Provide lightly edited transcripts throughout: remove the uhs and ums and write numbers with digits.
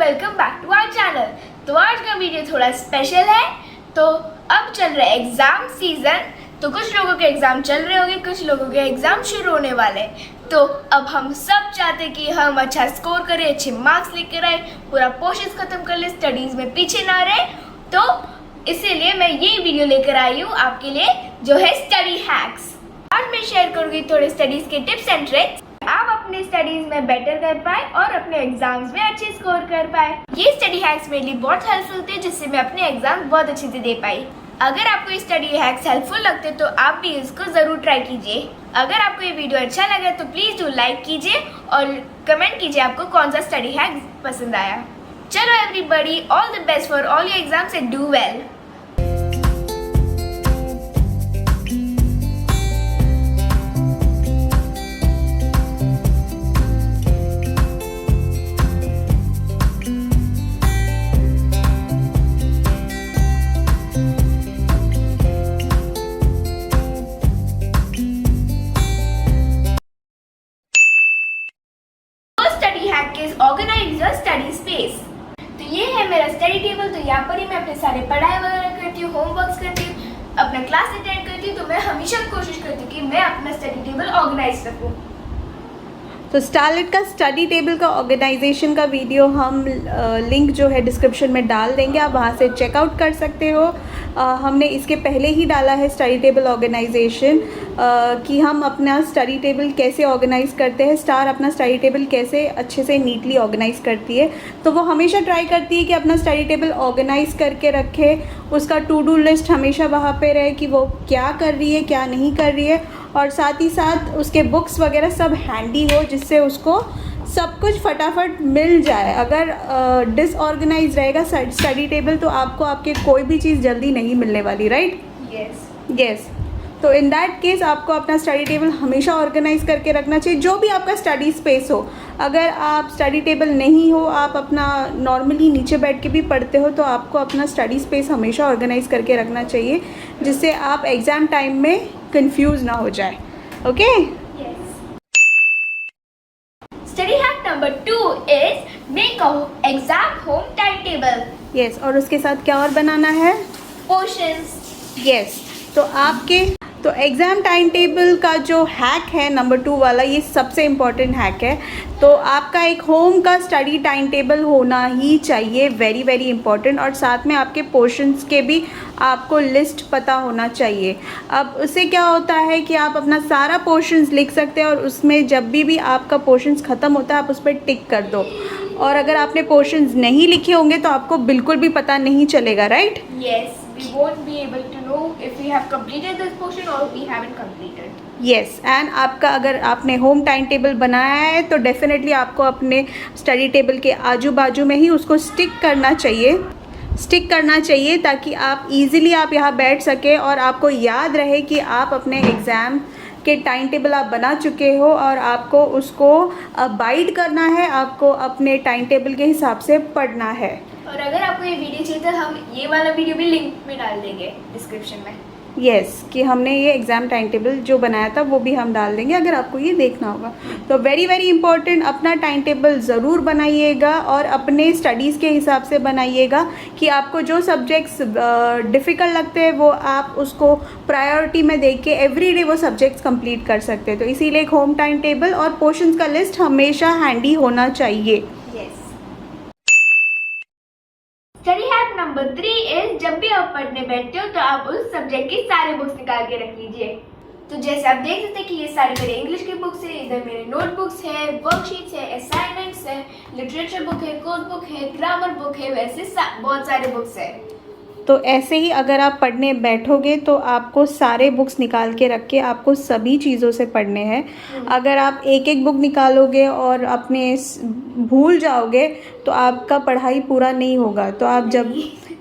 Welcome back to our channel. तो आज का वीडियो थोड़ा स्पेशल है। तो अब चल रहा है एग्जाम सीजन, तो कुछ लोगों के एग्जाम चल रहे होंगे, कुछ लोगों के एग्जाम शुरू होने वाले। तो अब हम सब चाहते हैं कि हम अच्छा स्कोर करें, अच्छे मार्क्स लेकर आए, पूरा पोर्शन खत्म कर ले, स्टडीज में पीछे ना रहे। तो इसीलिए मैं ये वीडियो लेकर आई हूँ आपके लिए, जो है स्टडी हैक्स। आज मैं शेयर करूँगी थोड़े स्टडीज के टिप्स एंड ट्रिक्स, आप अपने स्टडीज में बेटर कर पाए और अपने एग्जाम्स में अच्छे स्कोर कर पाए। ये स्टडी हैक्स मेरे लिए बहुत हेल्पफुल थे, जिससे मैं अपने एग्जाम बहुत अच्छे से दे पाई। अगर आपको ये स्टडी हैक्स हेल्पफुल लगते तो आप भी इसको जरूर ट्राई कीजिए। अगर आपको ये वीडियो अच्छा लगा तो प्लीज डू लाइक कीजिए और कमेंट कीजिए आपको कौन सा स्टडी हैक पसंद आया। चलो everybody, all the best for all your exams and do well. Organise your study space. तो ये है मेरा स्टडी टेबल। तो यहाँ पर ही मैं अपने सारे पढ़ाई वगैरह करती हूँ, होमवर्क्स करती हूँ, अपना क्लास अटेंड करती हूँ। तो मैं हमेशा कोशिश करती हूँ कि मैं अपना स्टडी टेबल ऑर्गेनाइज रखूँ। तो स्टारलेट का स्टडी टेबल का ऑर्गेनाइजेशन का वीडियो हम लिंक जो है डिस्क्रिप्शन में डाल देंगे, आप वहाँ से चेकआउट कर सकते हो। हमने इसके पहले ही डाला है स्टडी टेबल ऑर्गेनाइजेशन, कि हम अपना स्टडी टेबल कैसे ऑर्गेनाइज करते हैं। स्टार अपना स्टडी टेबल कैसे अच्छे से नीटली ऑर्गेनाइज करती है। तो वो हमेशा ट्राई करती है कि अपना स्टडी टेबल ऑर्गेनाइज करके रखे, उसका टू डू लिस्ट हमेशा वहाँ पे रहे कि वो क्या कर रही है, क्या नहीं कर रही है, और साथ ही साथ उसके बुक्स वगैरह सब हैंडी हो, जिससे उसको सब कुछ फटाफट मिल जाए। अगर डिसऑर्गेनाइज रहेगा स्टडी टेबल तो आपको आपके कोई भी चीज़ जल्दी नहीं मिलने वाली, राइट? यस। तो इन दैट केस आपको अपना स्टडी टेबल हमेशा ऑर्गेनाइज करके रखना चाहिए, जो भी आपका स्टडी स्पेस हो। अगर आप स्टडी टेबल नहीं हो, आप अपना नॉर्मली नीचे बैठ के भी पढ़ते हो, तो आपको अपना स्टडी स्पेस हमेशा ऑर्गेनाइज करके रखना चाहिए, जिससे आप एग्ज़ाम टाइम में कंफ्यूज ना हो जाए। Okay? Study hack number 2 is make a exam home time table. Yes, और उसके साथ क्या और बनाना है? पोर्शंस। यस। तो एग्ज़ाम टाइम टेबल का जो हैक है नंबर 2 वाला, ये सबसे इम्पॉर्टेंट हैक है। तो आपका एक होम का स्टडी टाइम टेबल होना ही चाहिए, वेरी वेरी इंपॉर्टेंट। और साथ में आपके पोर्शंस के भी आपको लिस्ट पता होना चाहिए। अब उससे क्या होता है कि आप अपना सारा पोर्शंस लिख सकते हैं, और उसमें जब भी आपका पोर्शंस ख़त्म होता है आप उस पर टिक कर दो। और अगर आपने पोर्शंस नहीं लिखे होंगे तो आपको बिल्कुल भी पता नहीं चलेगा, right? Yes, we won't be able to know if we have completed this portion or we haven't completed. Yes, and आपका अगर आपने होम टाइम टेबल बनाया है तो डेफिनेटली आपको अपने स्टडी टेबल के आजू बाजू में ही उसको स्टिक करना चाहिए, ताकि आप इजीली आप यहाँ बैठ सके और आपको याद रहे कि आप अपने एग्ज़ाम के टाइम टेबल आप बना चुके हो और आपको उसको अबाइड करना है, आपको अपने टाइम टेबल के हिसाब से पढ़ना है। और अगर आपको ये वीडियो चाहिए तो हम ये वाला वीडियो भी लिंक में डाल देंगे डिस्क्रिप्शन में। यस, कि हमने ये एग्ज़ाम टाइम टेबल जो बनाया था वो भी हम डाल देंगे अगर आपको ये देखना होगा। तो वेरी वेरी इंपॉर्टेंट, अपना टाइम टेबल ज़रूर बनाइएगा और अपने स्टडीज़ के हिसाब से बनाइएगा कि आपको जो सब्जेक्ट्स डिफ़िकल्ट लगते हैं वो आप उसको प्रायोरिटी में देख के एवरीडे वो सब्जेक्ट्स कंप्लीट कर सकते हैं। तो इसीलिए एक होम टाइम टेबल और पोर्शंस का लिस्ट हमेशा हैंडी होना चाहिए। स्टडी हैक नंबर 3 इज जब भी आप पढ़ने बैठते हो तो आप उस सब्जेक्ट की सारे बुक्स निकाल के रख लीजिए। तो जैसे आप देख सकते हैं कि ये सारे मेरे इंग्लिश की बुक्स है, इधर मेरे नोटबुक्स है, वर्कशीट्स है, असाइनमेंट्स है, लिटरेचर बुक है, कोर्स बुक है, ग्रामर बुक है, वैसे बहुत सारे बुक्स है। तो ऐसे ही अगर आप पढ़ने बैठोगे तो आपको सारे बुक्स निकाल के रख के आपको सभी चीज़ों से पढ़ने हैं। अगर आप एक एक बुक निकालोगे और अपने भूल जाओगे तो आपका पढ़ाई पूरा नहीं होगा। तो आप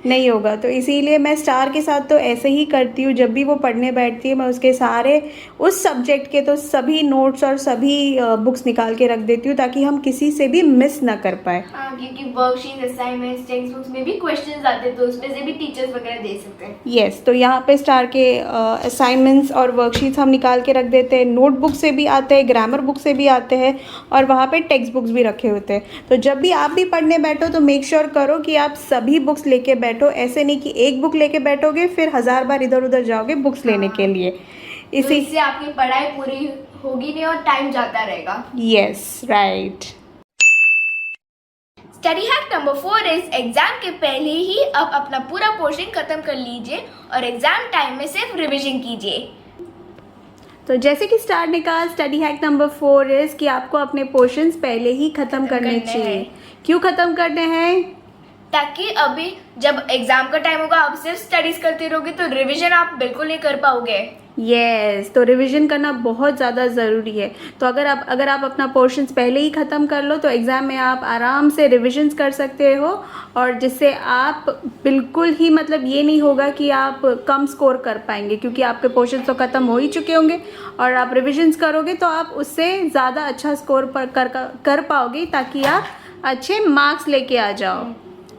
नहीं होगा। तो इसीलिए मैं स्टार के साथ तो ऐसे ही करती हूँ, जब भी वो पढ़ने बैठती है मैं उसके सारे उस सब्जेक्ट के तो सभी नोट्स और सभी बुक्स निकाल के रख देती हूँ ताकि हम किसी से भी मिस ना कर पाए। हाँ, क्योंकि वर्कशीट, असाइनमेंट्स, टेक्स्ट बुक्स में भी क्वेश्चंस आते हैं तो उसमें से भी टीचर्स वगैरह दे सकते हैं। यस, तो यहाँ पे स्टार के असाइनमेंट्स और वर्कशीट्स हम निकाल के रख देते हैं, नोटबुक से भी आते हैं, ग्रामर बुक से भी आते हैं और वहाँ पे टेक्स्ट बुक्स भी रखे होते हैं। तो जब भी आप भी पढ़ने बैठो तो मेक श्योर करो कि आप सभी बुक्स लेके बैठो, ऐसे नहीं कि एक बुक लेके बैठोगे फिर 1000 बार इधर उधर जाओगे बुक्स लेने के लिए। तो इसी इससे आपकी पढ़ाई पूरी होगी नहीं और टाइम जाता रहेगा। Yes, right. Study hack number 4 is exam के पहले ही अब अपना पूरा पोर्शन खत्म कर लीजिए और एग्जाम टाइम में सिर्फ रिवीजन कीजिए। तो जैसे कि स्टार ने कहा, स्टडी हैक नंबर 4 इज कि आपको अपने पोर्शंस पहले ही खत्म करने चाहिए। क्यों खत्म करने हैं? ताकि अभी जब एग्जाम का टाइम होगा आप सिर्फ स्टडीज करते रहोगे तो रिवीजन आप बिल्कुल नहीं कर पाओगे। यस, तो रिवीजन करना बहुत ज़्यादा ज़रूरी है। तो अगर आप अपना पोर्शंस पहले ही ख़त्म कर लो तो एग्ज़ाम में आप आराम से रिविजन्स कर सकते हो और जिससे आप बिल्कुल ही मतलब ये नहीं होगा कि आप कम स्कोर कर पाएंगे, क्योंकि आपके पोर्शंस तो ख़त्म हो ही चुके होंगे और आप रिविजन्स करोगे तो आप उससे ज़्यादा अच्छा स्कोर कर पाओगे ताकि आप अच्छे मार्क्स लेके आ जाओ।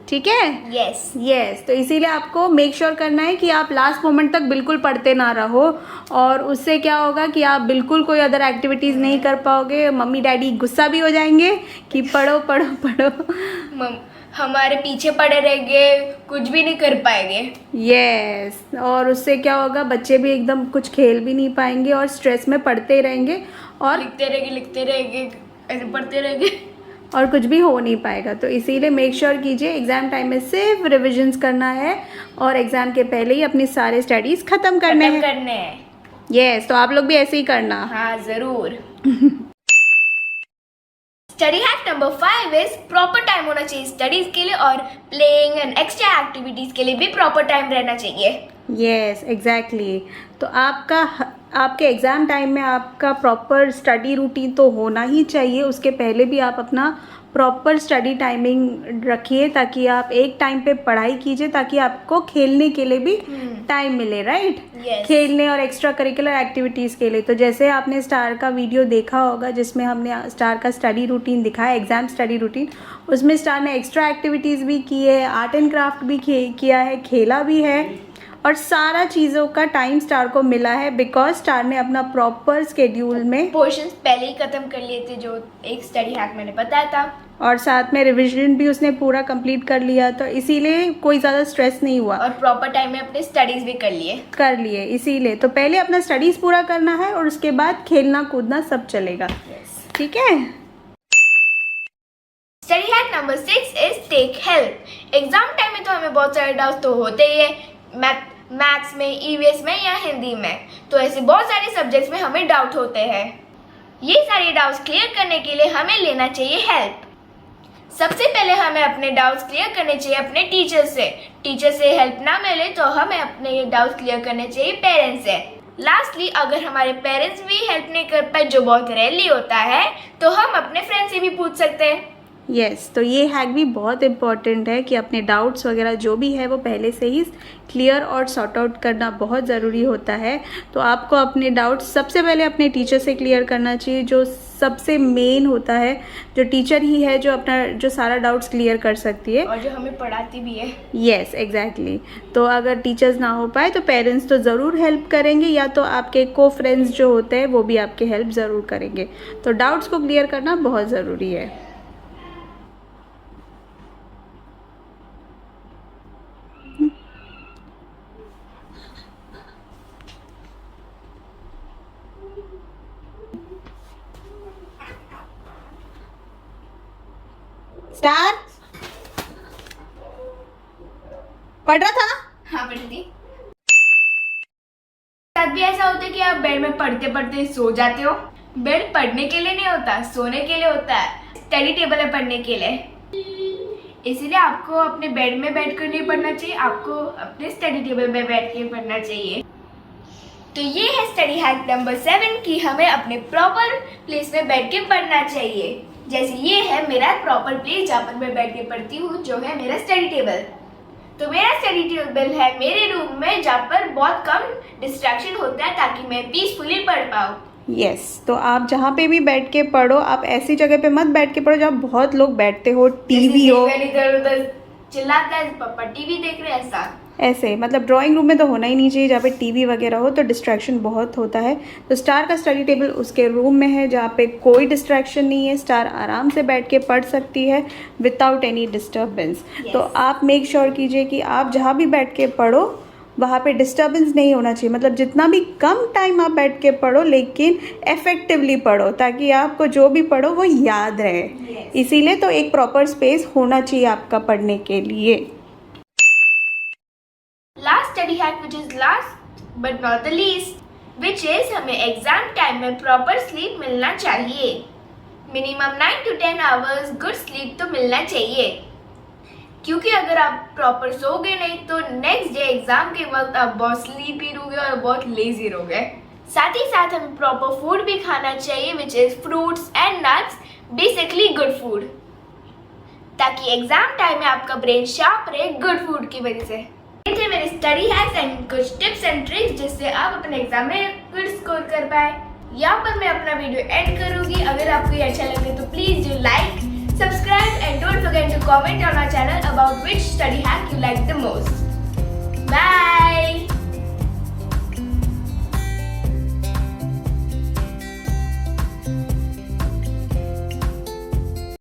ठीक है? यस, तो इसीलिए आपको मेक श्योर करना है कि आप लास्ट मोमेंट तक बिल्कुल पढ़ते ना रहो और उससे क्या होगा कि आप बिल्कुल कोई अदर एक्टिविटीज़ नहीं कर पाओगे। मम्मी डैडी गुस्सा भी हो जाएंगे कि पढ़ो पढ़ो पढ़ो, हमारे पीछे पड़े रहेंगे, कुछ भी नहीं कर पाएंगे। यस, और उससे क्या होगा, बच्चे भी एकदम कुछ खेल भी नहीं पाएंगे और स्ट्रेस में पढ़ते रहेंगे और लिखते रहेंगे, ऐसे पढ़ते रहेंगे और कुछ भी हो नहीं पाएगा। तो इसीलिए मेक श्योर कीजिए एग्ज़ाम टाइम में सिर्फ रिविजन्स करना है और एग्ज़ाम के पहले ही अपनी सारे स्टडीज़ ख़त्म करने हैं। यस, तो आप लोग भी ऐसे ही करना। हाँ, ज़रूर। Study hack number 5 is proper time होना चाहिए स्टडीज के लिए और प्लेइंग एंड एक्स्ट्रा एक्टिविटीज़ के लिए भी प्रॉपर टाइम रहना चाहिए। Yes, exactly. तो आपके एग्ज़ाम टाइम में आपका प्रॉपर स्टडी रूटीन तो होना ही चाहिए। उसके पहले भी आप अपना प्रॉपर स्टडी टाइमिंग रखिए ताकि आप एक टाइम पे पढ़ाई कीजिए ताकि आपको खेलने के लिए भी टाइम मिले, राइट? खेलने और एक्स्ट्रा करिकुलर एक्टिविटीज़ के लिए। तो जैसे आपने स्टार का वीडियो देखा होगा जिसमें हमने स्टार का स्टडी रूटीन दिखाया, एग्ज़ाम स्टडी रूटीन, उसमें स्टार ने एक्स्ट्रा एक्टिविटीज़ भी की है, आर्ट एंड क्राफ्ट भी किया है, खेला भी है और सारा चीज़ों का टाइम स्टार को मिला है बिकॉज स्टार ने अपना प्रॉपर स्केड्यूल में पोर्शंस पहले ही खत्म कर लिए थे, जो एक स्टडी हैक मैंने बताया था, और साथ में रिवीजन भी उसने पूरा कंप्लीट कर लिया। तो इसीलिए कोई ज़्यादा स्ट्रेस नहीं हुआ और प्रॉपर टाइम में अपने स्टडीज भी कर लिए। इसीलिए तो पहले अपना स्टडीज़ पूरा करना है और उसके बाद खेलना कूदना सब चलेगा। ठीक है? Study hack number 6 is take help. Exam time में तो हमें बहुत सारे डाउट्स तो होते ही है, मैथ्स में, ईवीएस में या हिंदी में, तो ऐसे बहुत सारे सब्जेक्ट्स में हमें डाउट होते हैं। ये सारे डाउट्स क्लियर करने के लिए हमें लेना चाहिए हेल्प। सबसे पहले हमें अपने डाउट्स क्लियर करने चाहिए अपने टीचर से। टीचर से हेल्प ना मिले तो हमें अपने डाउट्स क्लियर करने चाहिए पेरेंट्स से। लास्टली, अगर हमारे पेरेंट्स भी हेल्प नहीं कर पाए, जो बहुत रेयरली होता है, तो हम अपने फ्रेंड से भी पूछ सकते हैं। यस, तो ये हैक भी बहुत इम्पॉर्टेंट है कि अपने डाउट्स वगैरह जो भी है वो पहले से ही क्लियर और सॉर्ट आउट करना बहुत ज़रूरी होता है। तो आपको अपने डाउट्स सबसे पहले अपने टीचर से क्लियर करना चाहिए, जो सबसे मेन होता है, जो टीचर ही है जो सारा डाउट्स क्लियर कर सकती है और जो हमें पढ़ाती भी है। Yes, exactly. तो अगर टीचर्स ना हो पाए तो पेरेंट्स तो ज़रूर हेल्प करेंगे, या तो आपके को फ्रेंड्स जो होते हैं वो भी आपके हेल्प ज़रूर करेंगे। तो डाउट्स को क्लियर करना बहुत ज़रूरी है। स्टार पढ़ रहा था? हाँ, पढ़ रही। साथ भी ऐसा होता है कि आप बेड में पढ़ते पढ़ते सो जाते हो। बेड पढ़ने के लिए नहीं होता, सोने के लिए होता है। स्टडी टेबल है पढ़ने के लिए। इसीलिए आपको अपने बेड में बैठकर नहीं पढ़ना चाहिए, आपको अपने स्टडी टेबल में बैठ के पढ़ना चाहिए। तो ये है स्टडी हैक नंबर 7 कि हमें अपने प्रॉपर प्लेस में बैठ के पढ़ना चाहिए। जैसे ये है मेरा प्रॉपर प्लेस जहाँ पर मैं बैठ के पढ़ती हूँ, जो है मेरा स्टडी टेबल। तो मेरा स्टडी टेबल है मेरे रूम में, जहाँ पर बहुत कम डिस्ट्रैक्शन होता है ताकि मैं पीसफुली पढ़ पाऊँ। यस तो आप जहाँ पे भी बैठ के पढ़ो, आप ऐसी जगह पे मत बैठ के पढ़ो जहाँ बहुत लोग बैठते हो, टीवी हो, इधर उधर चिल्लाता है पापा टीवी देख रहे हैं ऐसा। ऐसे मतलब ड्राइंग रूम में तो होना ही नहीं चाहिए जहाँ पे टीवी वगैरह हो, तो डिस्ट्रैक्शन बहुत होता है। तो स्टार का स्टडी टेबल उसके रूम में है जहाँ पे कोई डिस्ट्रैक्शन नहीं है, स्टार आराम से बैठ के पढ़ सकती है विदाउट एनी डिस्टर्बेंस। तो आप मेक श्योर कीजिए कि आप जहाँ भी बैठ के पढ़ो वहाँ पे डिस्टर्बेंस नहीं होना चाहिए, मतलब जितना भी कम टाइम आप बैठ के पढ़ो लेकिन इफेक्टिवली पढ़ो ताकि आपको जो भी पढ़ो वो याद रहे। इसीलिए तो एक प्रॉपर स्पेस होना चाहिए आपका पढ़ने के लिए। Last study hack which is last but not the least which is हमें एग्जाम टाइम में प्रॉपर स्लीप मिलना चाहिए। Minimum 9 to 10 hours good sleep तो मिलना चाहिए, क्योंकि अगर आप प्रॉपर सोओगे नहीं तो नेक्स्ट डे एग्जाम के वक्त आप बहुत स्लीपी रहोगे और बहुत लेजी रहोगे। साथ ही साथ हमें प्रॉपर फूड भी खाना चाहिए which is fruits and nuts, basically good food, ताकि एग्जाम टाइम में आपका ब्रेन शार्प रहे गुड फूड की वजह से। ये थे मेरे स्टडी हैक्स एंड कुछ टिप्स एंड ट्रिक्स जिससे आप अपने एग्जाम में गुड स्कोर कर पाए। यहाँ पर मैं अपना वीडियो एंड करूँगी। अगर आपको ये अच्छा लगे तो please do like, subscribe and don't forget to comment on our channel about which study hack you like the most.